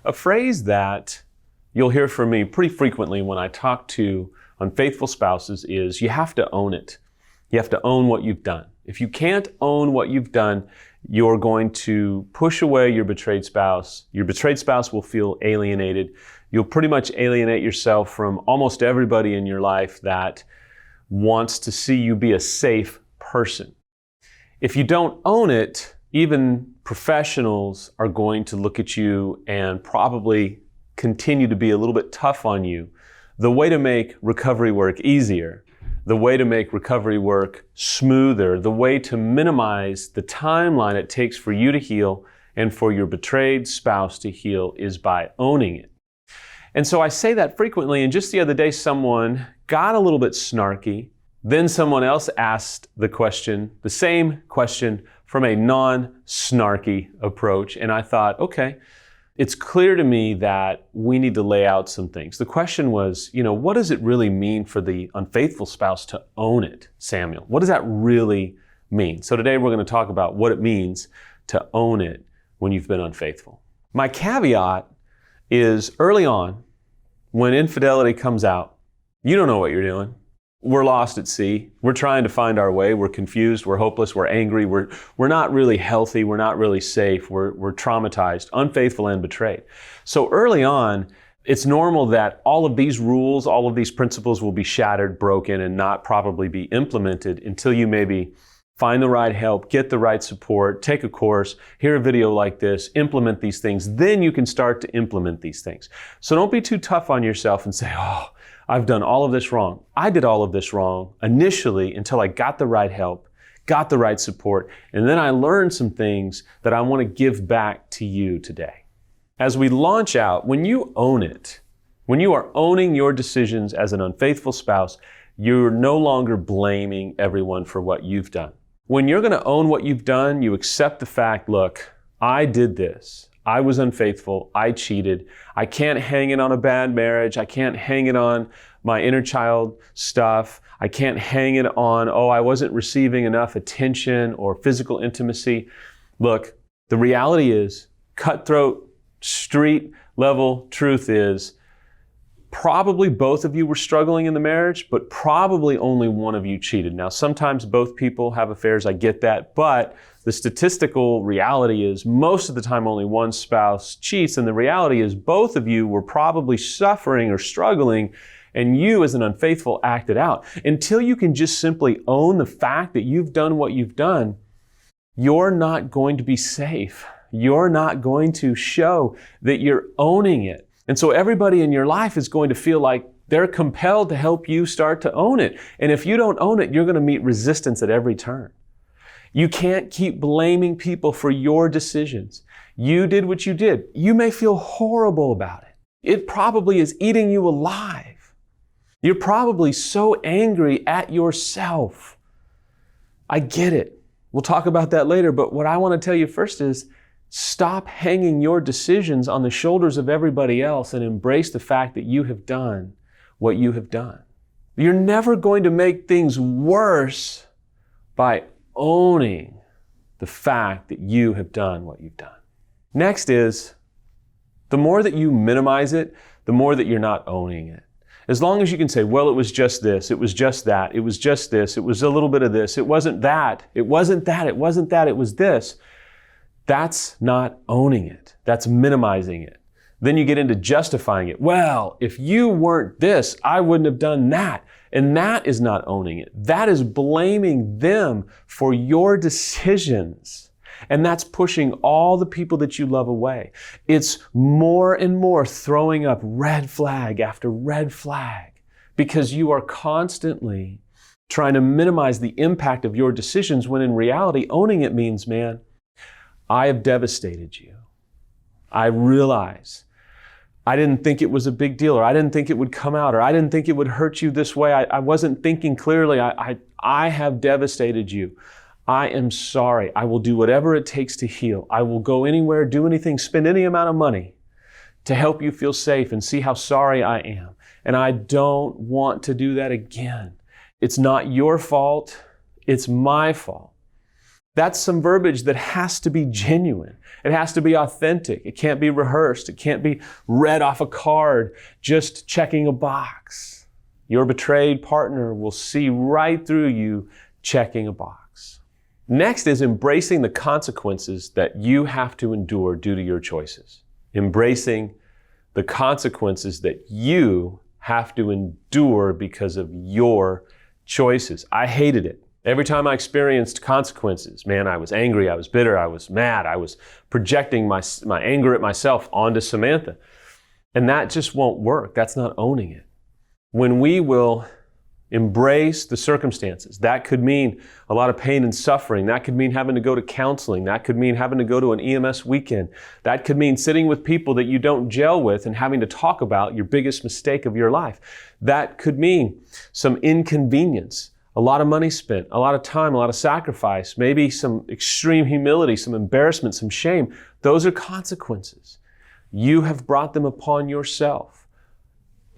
A phrase that you'll hear from me pretty frequently when I talk to unfaithful spouses is you have to own it. You have to own what you've done. If you can't own what you've done, you're going to push away your betrayed spouse. Your betrayed spouse will feel alienated. You'll pretty much alienate yourself from almost everybody in your life that wants to see you be a safe person. If you don't own it, even professionals are going to look at you and probably continue to be a little bit tough on you. The way to make recovery work easier, the way to make recovery work smoother, the way to minimize the timeline it takes for you to heal and for your betrayed spouse to heal is by owning it. And so I say that frequently, and just the other day someone got a little bit snarky. Then someone else asked the same question from a non-snarky approach, and I thought, okay, it's clear to me that we need to lay out some things. The question was, what does it really mean for the unfaithful spouse to own it, Samuel? What does that really mean? So today we're going to talk about what it means to own it when you've been unfaithful. My caveat is early on, when infidelity comes out, you don't know what you're doing. We're lost at sea. We're trying to find our way. We're confused. We're hopeless. We're angry. We're not really healthy. We're not really safe. We're traumatized, unfaithful, and betrayed. So early on, it's normal that all of these rules, all of these principles will be shattered, broken, and not probably be implemented until you maybe find the right help, get the right support, take a course, hear a video like this, implement these things. Then you can start to implement these things. So don't be too tough on yourself and say, oh, I've done all of this wrong. I did all of this wrong initially until I got the right help, got the right support, and then I learned some things that I want to give back to you today. As we launch out, when you own it, when you are owning your decisions as an unfaithful spouse, you're no longer blaming everyone for what you've done. When you're going to own what you've done, you accept the fact, look, I did this. I was unfaithful. I cheated. I can't hang it on a bad marriage. I can't hang it on my inner child stuff. I can't hang it on, I wasn't receiving enough attention or physical intimacy. Look, the reality is, cutthroat, street level truth is, probably both of you were struggling in the marriage, but probably only one of you cheated. Now, sometimes both people have affairs, I get that, but the statistical reality is most of the time only one spouse cheats, and the reality is both of you were probably suffering or struggling, and you as an unfaithful acted out. Until you can just simply own the fact that you've done what you've done, you're not going to be safe. You're not going to show that you're owning it. And so everybody in your life is going to feel like they're compelled to help you start to own it. And if you don't own it, you're going to meet resistance at every turn. You can't keep blaming people for your decisions. You did what you did. You may feel horrible about it. It probably is eating you alive. You're probably so angry at yourself. I get it. We'll talk about that later, but what I want to tell you first is, stop hanging your decisions on the shoulders of everybody else and embrace the fact that you have done what you have done. You're never going to make things worse by owning the fact that you have done what you've done. Next is, the more that you minimize it, the more that you're not owning it. As long as you can say, well, it was just this, it was just that, it was just this, it was a little bit of this, it wasn't that, it wasn't that, it wasn't that, it was this. That's not owning it. That's minimizing it. Then you get into justifying it. Well, if you weren't this, I wouldn't have done that. And that is not owning it. That is blaming them for your decisions. And that's pushing all the people that you love away. It's more and more throwing up red flag after red flag because you are constantly trying to minimize the impact of your decisions when in reality, owning it means, man, I have devastated you. I realize I didn't think it was a big deal, or I didn't think it would come out, or I didn't think it would hurt you this way. I wasn't thinking clearly. I have devastated you. I am sorry. I will do whatever it takes to heal. I will go anywhere, do anything, spend any amount of money to help you feel safe and see how sorry I am. And I don't want to do that again. It's not your fault. It's my fault. That's some verbiage that has to be genuine. It has to be authentic. It can't be rehearsed. It can't be read off a card, just checking a box. Your betrayed partner will see right through you checking a box. Next is embracing the consequences that you have to endure due to your choices. Embracing the consequences that you have to endure because of your choices. I hated it. Every time I experienced consequences, man, I was angry, I was bitter, I was mad, I was projecting my anger at myself onto Samantha. And that just won't work. That's not owning it. When we will embrace the circumstances, that could mean a lot of pain and suffering. That could mean having to go to counseling. That could mean having to go to an EMS weekend. That could mean sitting with people that you don't gel with and having to talk about your biggest mistake of your life. That could mean some inconvenience. A lot of money spent, a lot of time, a lot of sacrifice, maybe some extreme humility, some embarrassment, some shame. Those are consequences. You have brought them upon yourself.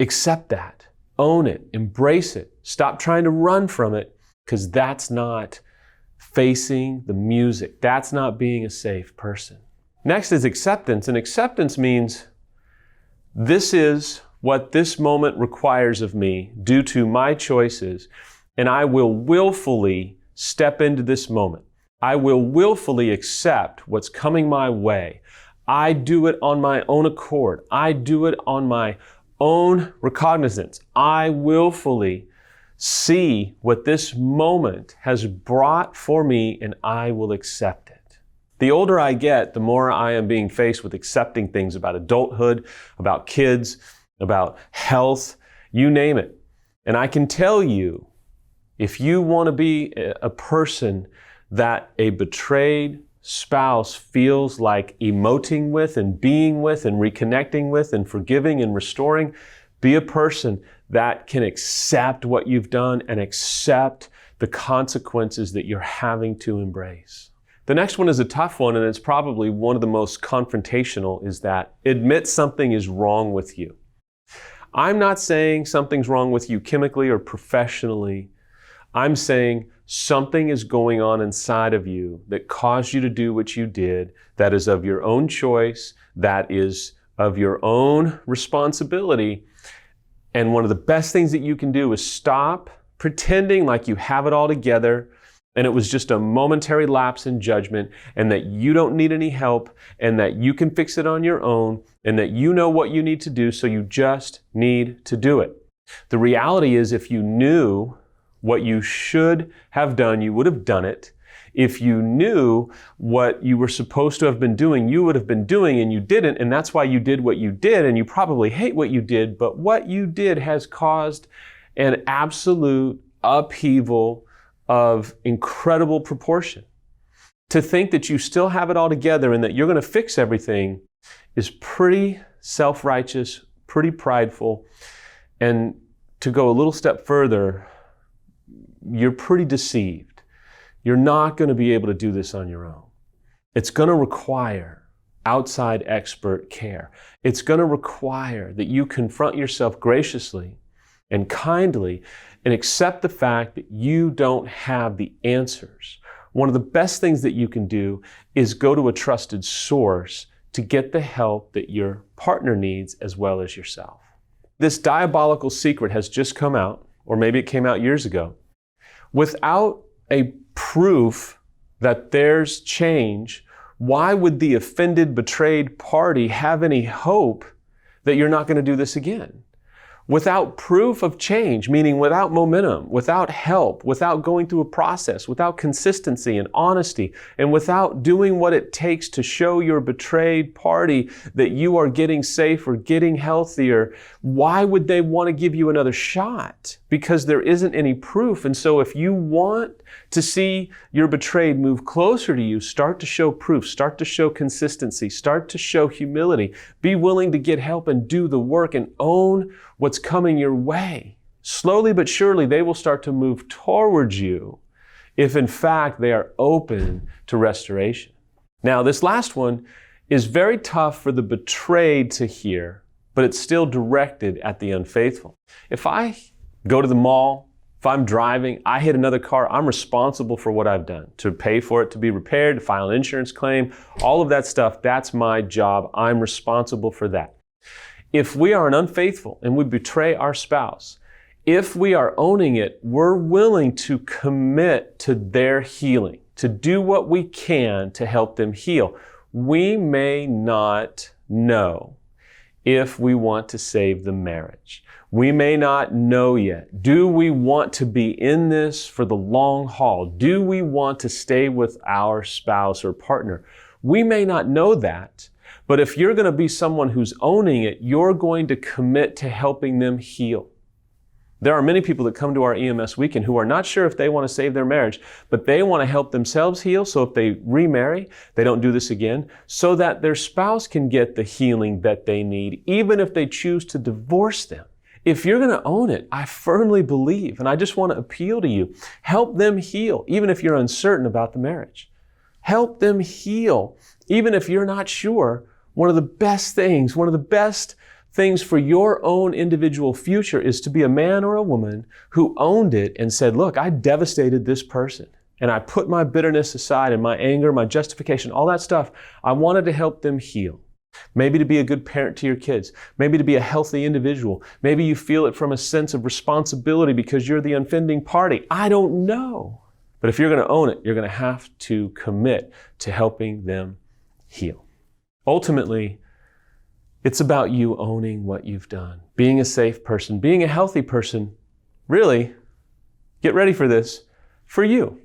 Accept that. Own it. Embrace it. Stop trying to run from it, because that's not facing the music. That's not being a safe person. Next is acceptance. And acceptance means this is what this moment requires of me due to my choices. And I will willfully step into this moment. I will willfully accept what's coming my way. I do it on my own accord. I do it on my own recognizance. I willfully see what this moment has brought for me, and I will accept it. The older I get, the more I am being faced with accepting things about adulthood, about kids, about health, you name it. And I can tell you, if you want to be a person that a betrayed spouse feels like emoting with and being with and reconnecting with and forgiving and restoring, be a person that can accept what you've done and accept the consequences that you're having to embrace. The next one is a tough one, and it's probably one of the most confrontational, is that admit something is wrong with you. I'm not saying something's wrong with you chemically or professionally. I'm saying something is going on inside of you that caused you to do what you did, that is of your own choice, that is of your own responsibility. And one of the best things that you can do is stop pretending like you have it all together and it was just a momentary lapse in judgment, and that you don't need any help, and that you can fix it on your own, and that you know what you need to do, so you just need to do it. The reality is, if you knew what you should have done, you would have done it. If you knew what you were supposed to have been doing, you would have been doing, and you didn't, and that's why you did what you did, and you probably hate what you did, but what you did has caused an absolute upheaval of incredible proportion. To think that you still have it all together and that you're going to fix everything is pretty self-righteous, pretty prideful, and to go a little step further, you're pretty deceived. You're not going to be able to do this on your own. It's going to require outside expert care. It's going to require that you confront yourself graciously and kindly and accept the fact that you don't have the answers. One of the best things that you can do is go to a trusted source to get the help that your partner needs as well as yourself. This diabolical secret has just come out, or maybe it came out years ago. Without a proof that there's change, why would the offended, betrayed party have any hope that you're not going to do this again? Without proof of change, meaning without momentum, without help, without going through a process, without consistency and honesty, and without doing what it takes to show your betrayed party that you are getting safer, getting healthier, why would they want to give you another shot? Because there isn't any proof. And so if you want to see your betrayed move closer to you, start to show proof, start to show consistency, start to show humility, be willing to get help and do the work and own what's coming your way. Slowly but surely, they will start to move towards you if in fact they are open to restoration. Now, this last one is very tough for the betrayed to hear, but it's still directed at the unfaithful. If I go to the mall If I'm driving, I hit another car, I'm responsible for what I've done, to pay for it to be repaired, to file an insurance claim, all of that stuff, that's my job. I'm responsible for that. If we are unfaithful and we betray our spouse, if we are owning it, we're willing to commit to their healing, to do what we can to help them heal. We may not know if we want to save the marriage. We may not know yet. Do we want to be in this for the long haul? Do we want to stay with our spouse or partner? We may not know that, but if you're going to be someone who's owning it, you're going to commit to helping them heal. There are many people that come to our EMS weekend who are not sure if they want to save their marriage, but they want to help themselves heal. So if they remarry, they don't do this again, so that their spouse can get the healing that they need, even if they choose to divorce them. If you're going to own it, I firmly believe, and I just want to appeal to you, help them heal, even if you're uncertain about the marriage. Help them heal, even if you're not sure. One of the best things for your own individual future is to be a man or a woman who owned it and said, look, I devastated this person and I put my bitterness aside and my anger, my justification, all that stuff. I wanted to help them heal. Maybe to be a good parent to your kids. Maybe to be a healthy individual. Maybe you feel it from a sense of responsibility because you're the offending party. I don't know. But if you're going to own it, you're going to have to commit to helping them heal. Ultimately, it's about you owning what you've done, being a safe person, being a healthy person, really, get ready for this, for you.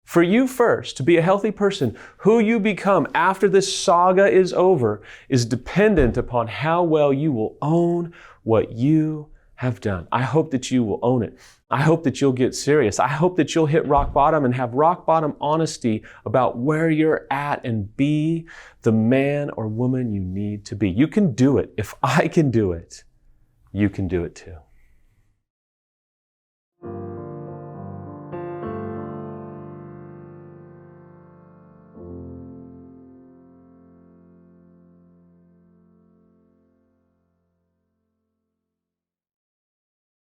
For you first, to be a healthy person, who you become after this saga is over is dependent upon how well you will own what you have done. I hope that you will own it. I hope that you'll get serious. I hope that you'll hit rock bottom and have rock bottom honesty about where you're at and be the man or woman you need to be. You can do it. If I can do it, you can do it too.